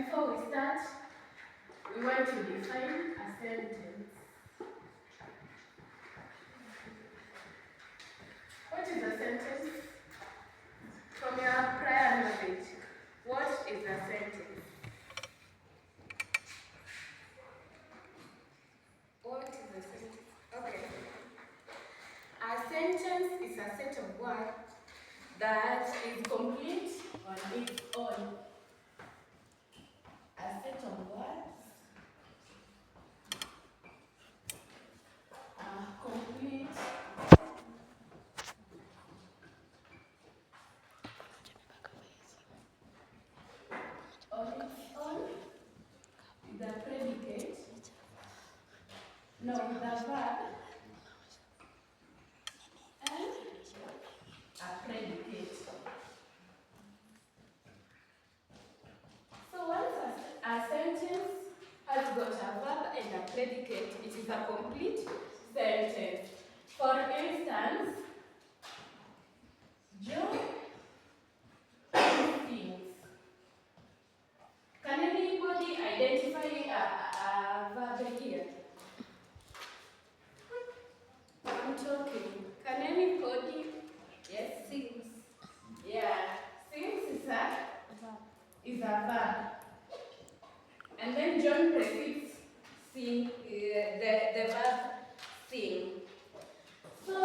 before we start, we want to define a sentence. What is a sentence? From your prior knowledge, what is a sentence? What is a sentence? Okay. A sentence is a set of words that is complete on its own. A set of words complete on its own with a predicate, no, with a verb and a predicate. So once a sentence has got a verb and a predicate, it is a complete sentence. For instance, Joe sings. Can anybody identify a verb here? I'm talking. Can anybody? Yes, sings. Yeah, sings is a verb. And then John prefix sing, the verb sing. So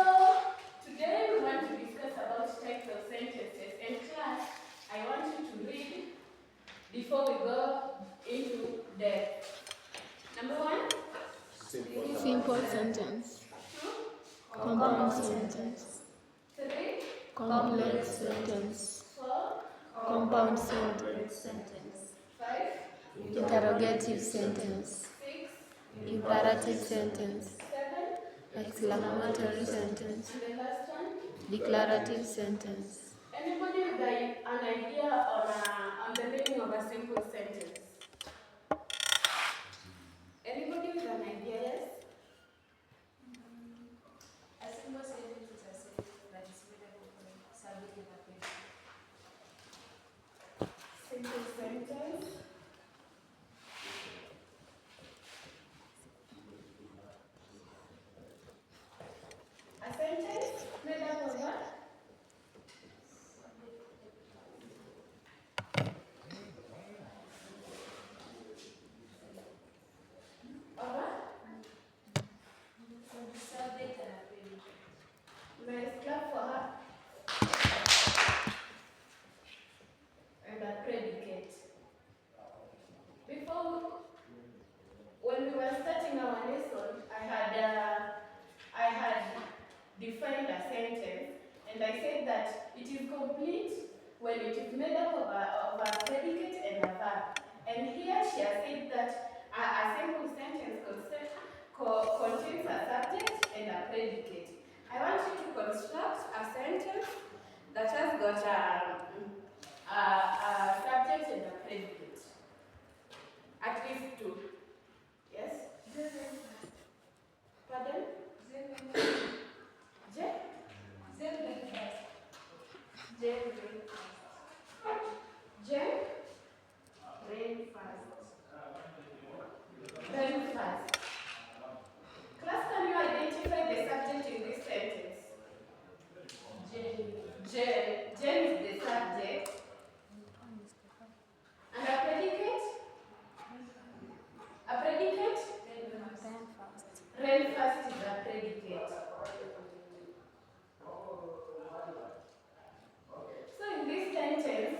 today we want to discuss about types of sentences. In class, I want you to read before we go into depth. Number one? Simple sentence. Two? Compound sentence. Three? Complex sentence. Four? Compound sentence. Five? Interrogative sentence. Six? Imperative sentence. Seven? Exclamatory sentence. And the last one? Declarative sentence. Anybody with an idea on the meaning of a simple sentence? Anybody with an idea, yes? A simple sentence is a sentence that is made up of subject and predicate. Simple sentence. A sentence made up of what? Of what? From the subject and a predicate. Let's clap for her. And a predicate. When we were starting our lesson, I had defined a sentence, and I said that it is complete when it is made up of a predicate and a verb. And here she has said that a simple sentence contains a subject and a predicate. I want you to construct a sentence that has got a subject and a predicate. At least two. Yes? Pardon? J? J rain fast. Rain fast. Class, can you identify the subject in this sentence? Jen is the subject. And a predicate? A predicate? Rain fast is a predicate. So in this sentence,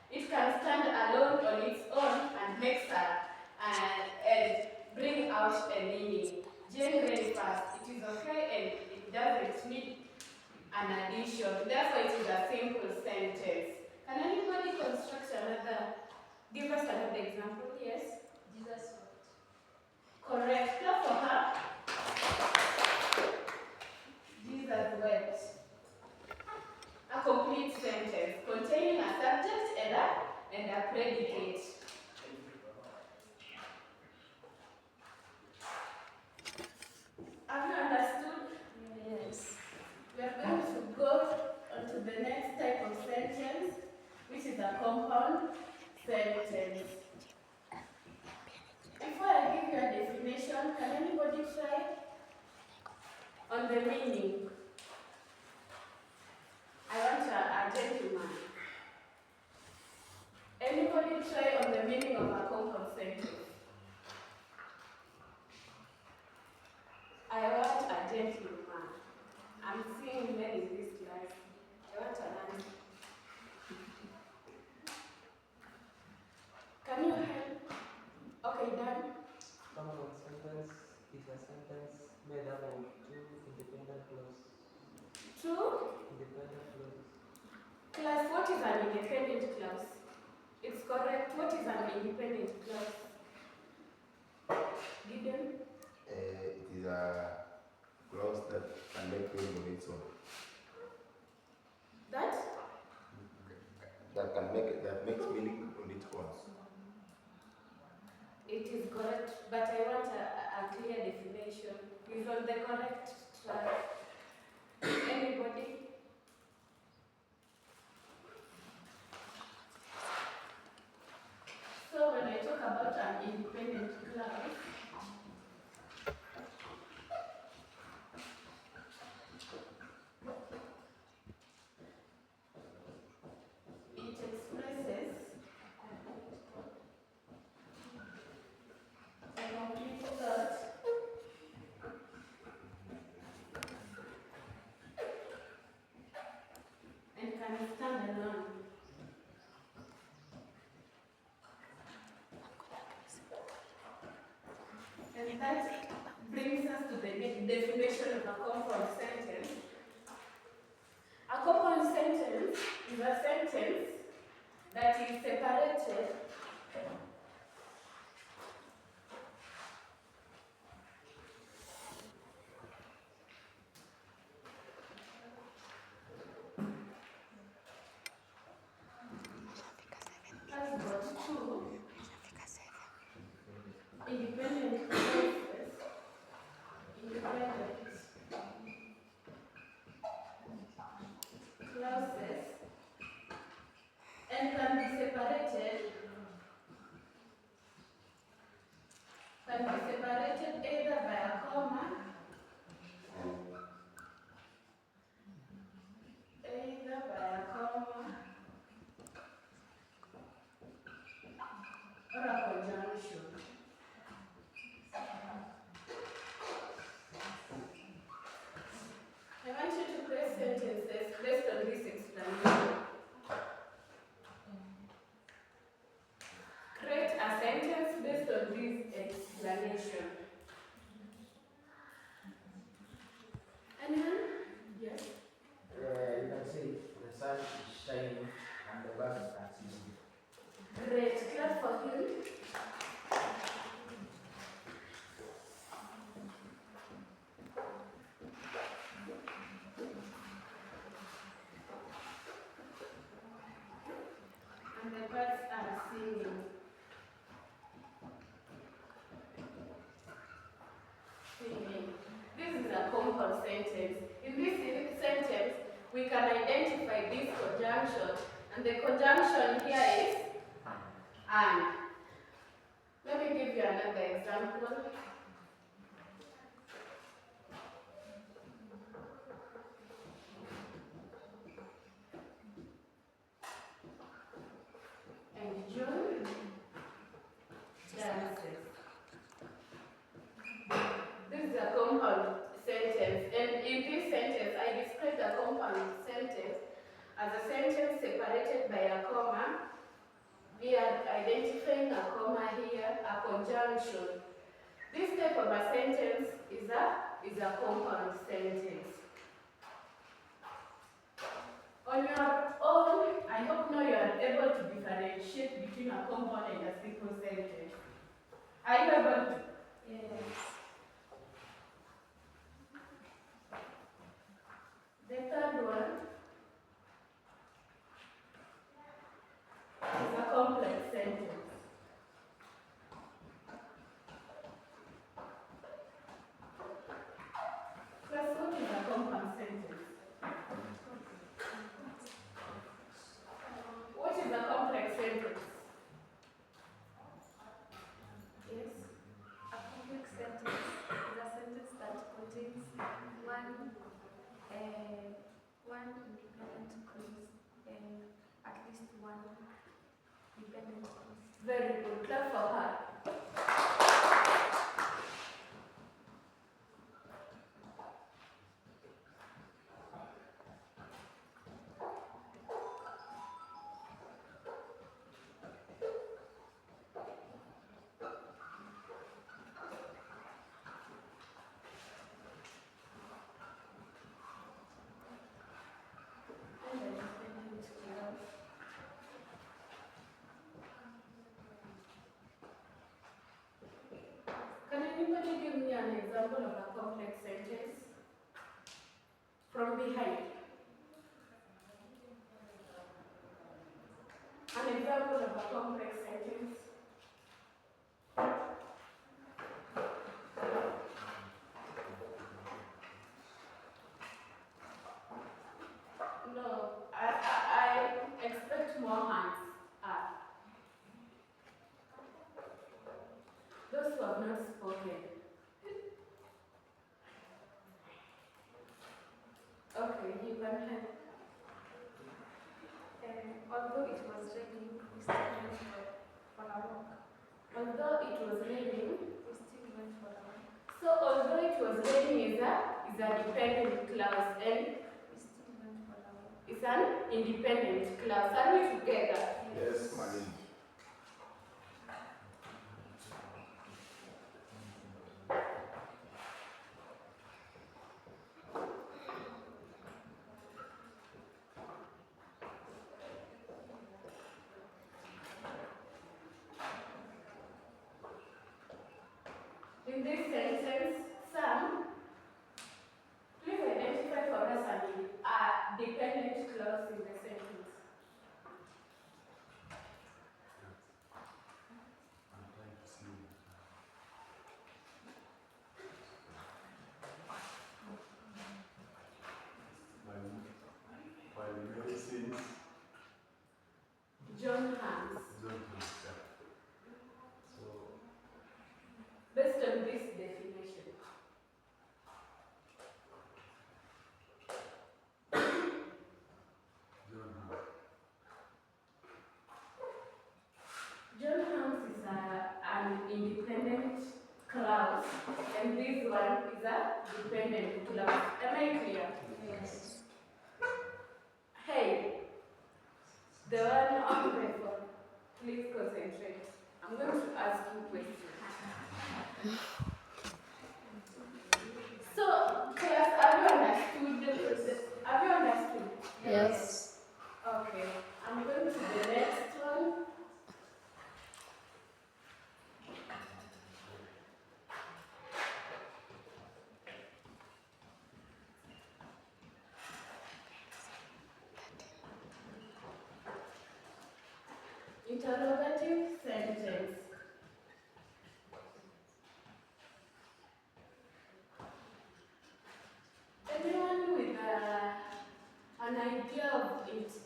it can stand alone on its own and makes and bring out a meaning. Jane rain fast. It is okay and it doesn't need an addition. Therefore, it is a simple sentence. Can anybody construct give us another example? Yes? Jesus wept. Correct. Clap for her. Jesus wept. A complete sentence containing a subject and a predicate. Have you understood? Yes. We are going to go on to the next type of sentence, which is a compound sentence. Before I give you a definition, can anybody try on the meaning? I want a gentleman. Anybody try on the meaning of a compound sentence? I want a gentleman. I'm seeing men in this class. I want a man. Can you help? Okay, done. Compound sentence is a sentence made up of two independent clauses. Two? Independent clauses. Class, what is an independent clause? It's correct. What is an independent clause? Gideon? It is a clause that can make meaning on its own. That? That makes meaning on its own. It is correct, but I want a clear definition. Is on the correct track. Anybody? So when I talk about an independent clause, it expresses a complete thought and can stand alone. And that brings us to the definition of a compound sentence. A compound sentence is a sentence that is separated has got two independent clauses. And can be separated either by a comma or a conjunction. I want you to create sentences based on this explanation. Create a sentence based on this explanation. Anyone? Yes. You can say the sun is shining and the birds are singing. Great. Clap for him. And the birds are singing. This is a compound sentence. In this sentence, we can identify this conjunction, and the conjunction here is and. Let me give you another example. And June dances. This is a compound sentence, and in this sentence, I described a compound sentence as a sentence separated by a comma. We are identifying a comma here, a conjunction. This type of a sentence is a compound sentence. On your own, I hope now you are able to differentiate between a compound and a simple sentence. Are you able to? Yes. The third one is a complex sentence. Class, what is a compound sentence? What is a complex sentence? independent clause and at least one dependent clause. Very good. Clap for her. And the dependent clause. Can anybody give me an example of a complex sentence from behind? An example of a complex sentence. No, I expect more hands. Those who have not spoken. Okay, you can help. Although it was raining, we still went for a walk. Although it was raining, We still went for a walk. so although it was raining is a dependent clause and We still went for a walk. is an independent clause. Are we together? Yes, Malin. In this sentence, Sam, please identify for us a dependent clause in the sentence. John Hans. Based on this definition. John Hans is an independent clause, and this one is a dependent clause. Am I clear? Yes. Hey, the one on the phone, please concentrate. I'm going to ask you questions. So, class, have you understood? Have you understood? Yes. Okay, I'm going to the next one. Interrogative sentence. Anyone with an idea of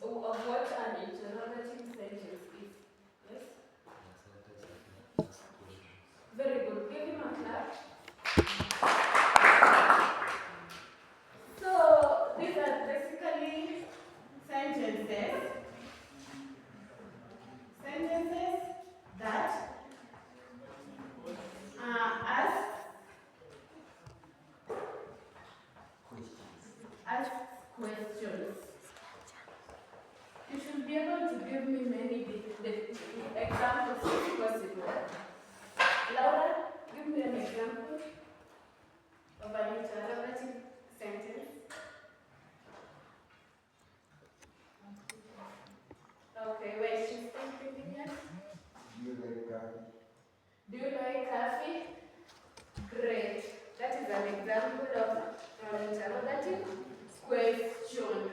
what an interrogative sentence is? Yes? Very good. Give him a clap. So these are basically sentences that ask questions. You should be able to give me many examples if possible. Laura, give me an example of an interrogative sentence. Okay, wait, she's thinking yet? Do you like coffee? Great. That is an example of an interrogative question.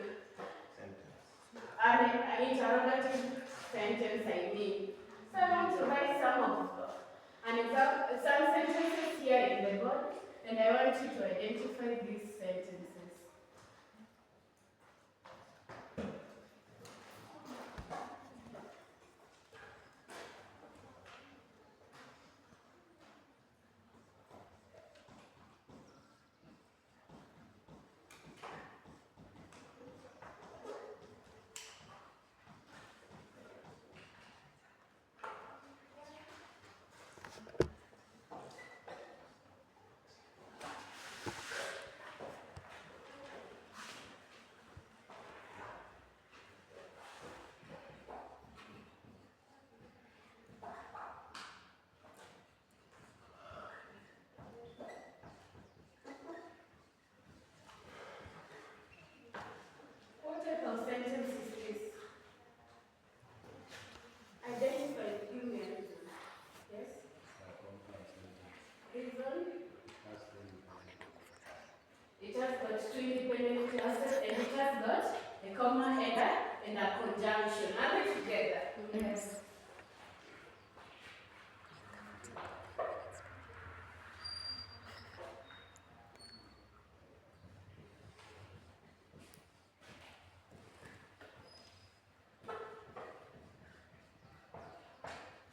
An interrogative sentence, I mean. So I want to write some sentences here in the board, and I want you to identify these sentences. dot, a comma, and a conjunction. Are they together? Yes.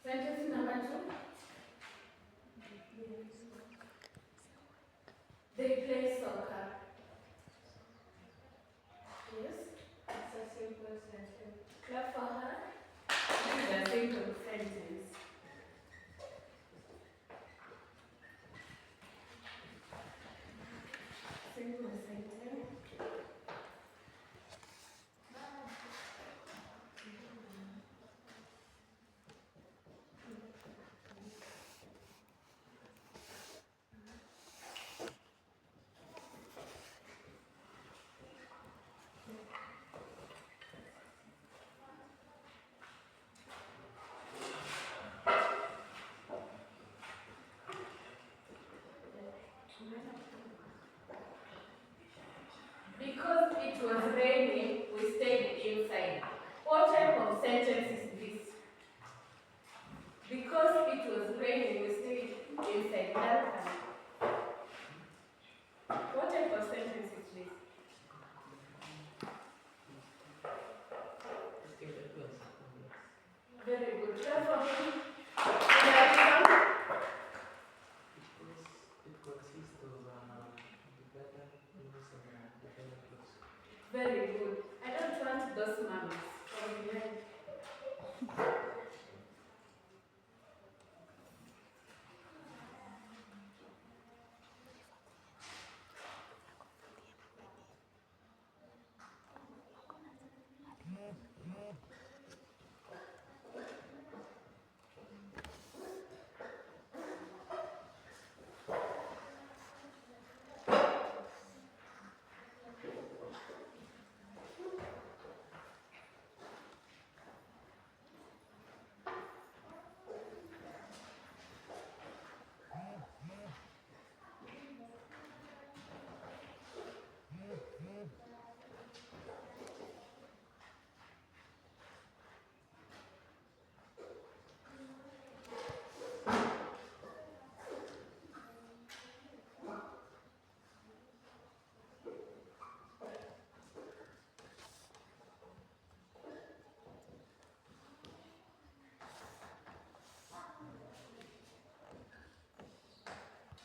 Sentence number 2. They play soccer. Yes, it's a simple sentence. Clap for her. This is a simple sentence. Simple sentence. Because it was raining, we stayed inside. What type of sentence is this? Because it was raining, we stayed inside. What type of sentence is this? Very good. Clap for me. It consists of dependent clause and dependent clause. Very good. I don't want those mummies.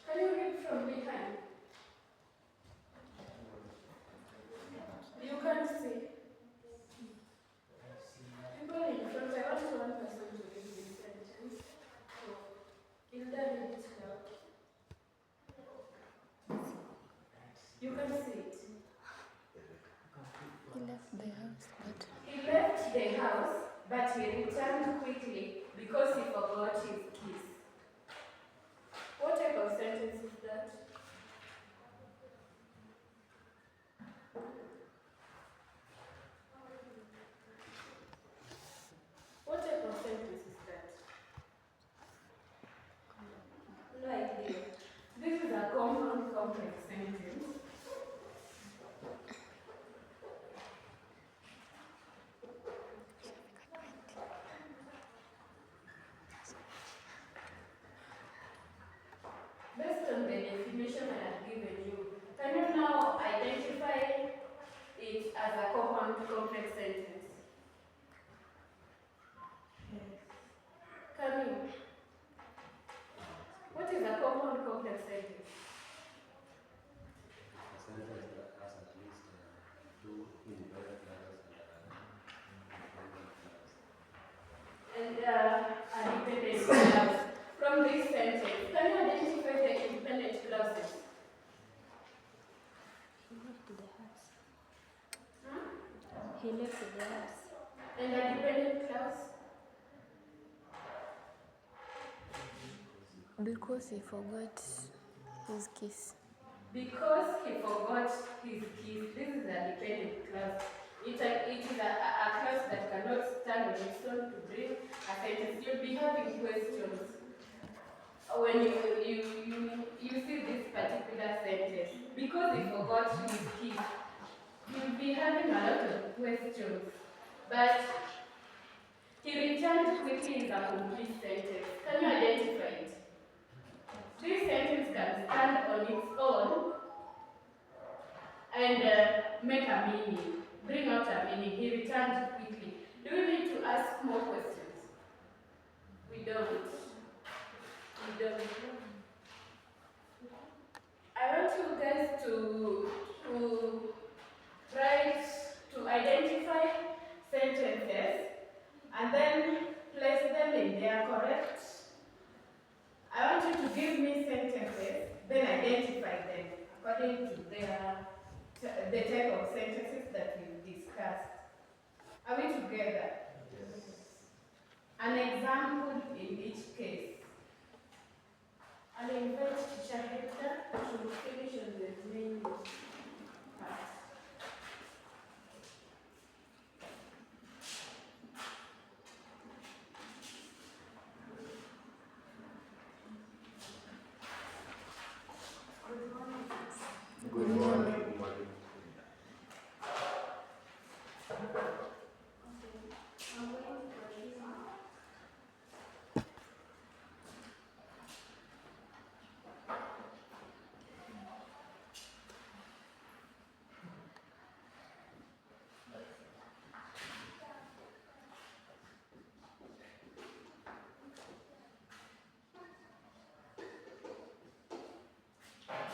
Can you read from behind? You can't see. People in front, I want one person to read this sentence. So, Hilda, read it out. You can see it. He left the house, but He left the house, but he returned quickly because he forgot his keys. What type of sentence is that? What type of sentence is that? No idea. This is a common complex sentence. Based on the definition I have given you, can you now identify it as a common complex sentence? Can you? What is a common complex sentence? A sentence that has at least two independent letters and And a dependent clause. From this sentence, can you identify the independent clauses? he left the house. Huh? He left the house. And a dependent clause? Because he forgot his keys. Because he forgot his keys. This is a dependent clause. It is a clause that cannot stand on its own to bring a sentence. You'll be having questions when you see this particular sentence. Because he forgot his keys, you'll be be having a lot of questions, but he returned quickly is a complete sentence. Can you identify it? This sentence can stand on its own and make a meaning, bring out a meaning. He returned quickly. Do we need to ask more questions? We don't. We don't. I want you guys to try to identify sentences and then place them in their correct. I want you to give me sentences, then identify them according to the type of sentences that we've discussed. Are we together? Yes. An example in each case. I'll invite Teacher Hector to finish on the main part. Good morning. Good morning.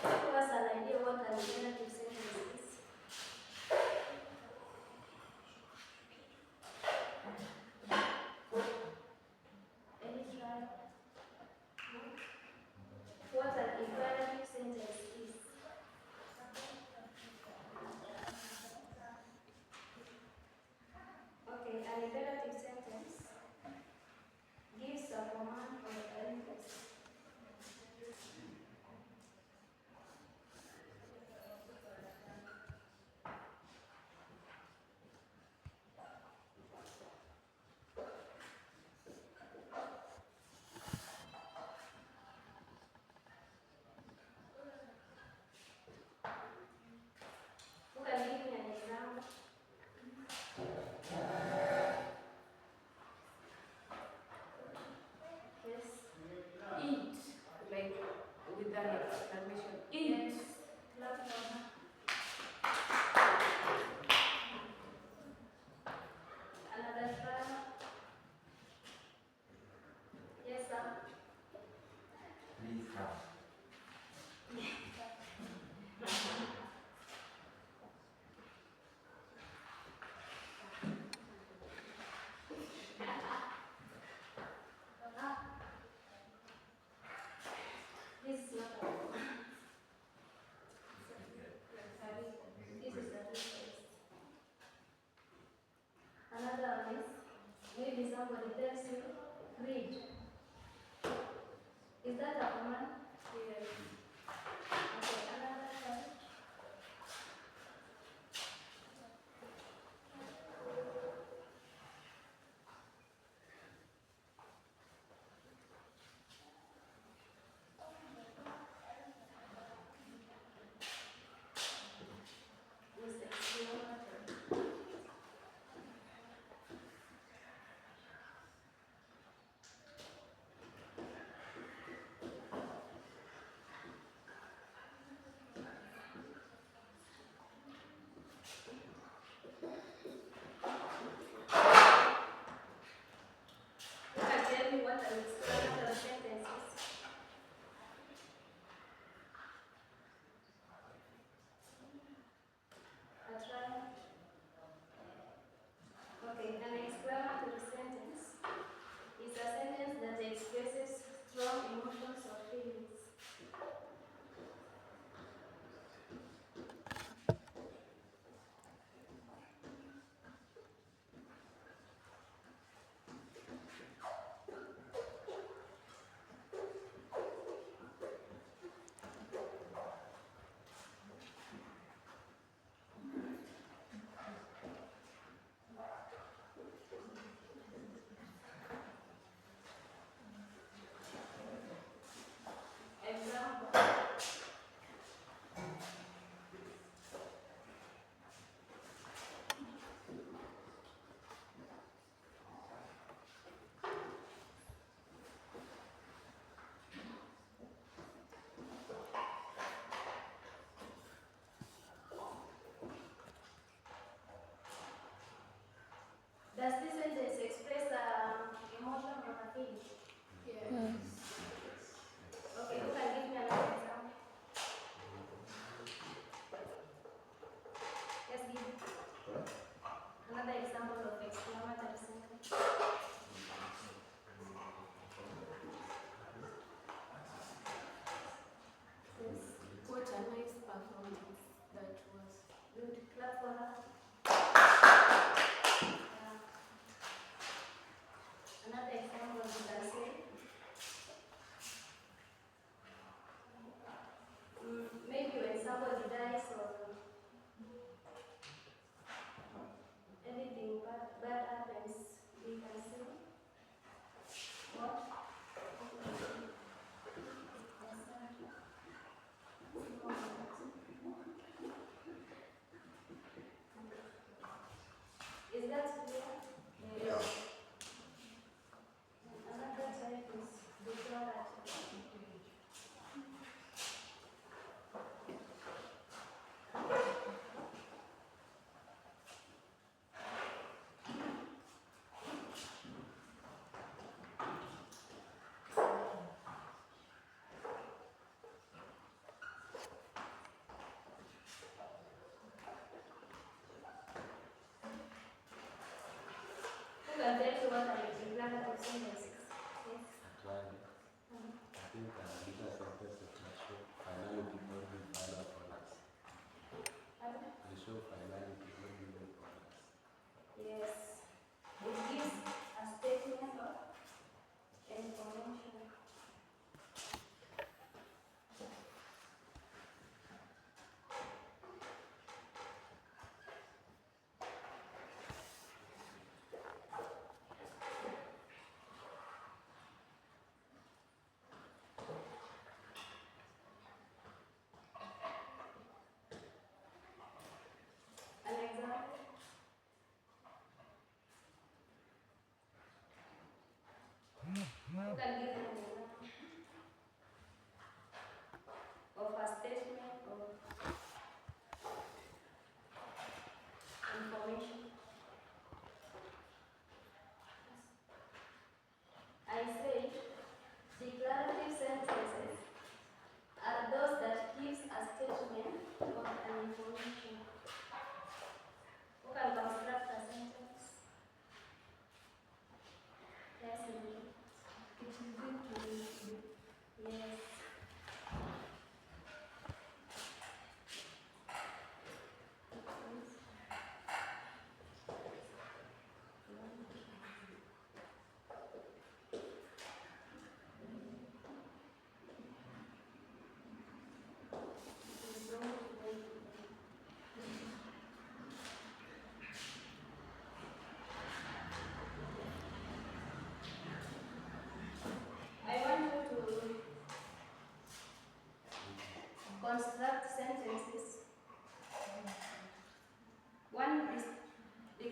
Give us an idea what an imperative sentence is. Any try? What an imperative sentence is. Okay, an imperative sentence gives a command or a request. Who can give me an example? Yes. Eat, like with an exclamation. Eat. Clap for her. Another try. Yes, sir. Please come. This is not a this is a request. Another one is maybe somebody tells you read. Is that a command? Yes. Okay, another one. Is exclamatory.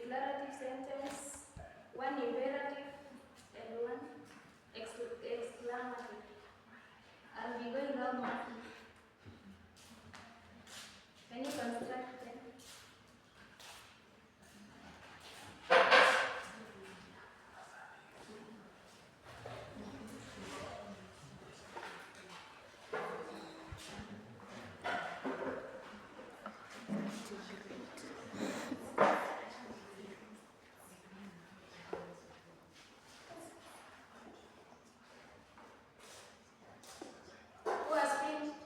declarative sentence, one imperative, and one exclamative. I'll be going down marking. Can you construct them? Who has finished?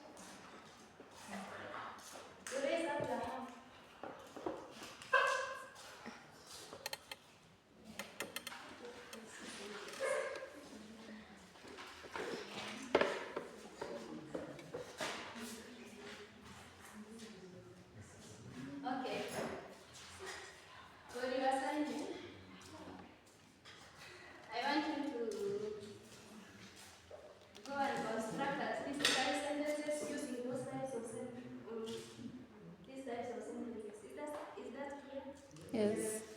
You raise up your hand. Okay. For your assignment, I want you to go and construct at least 5 sentences using those types of these types of sentences. Is that clear? Yes.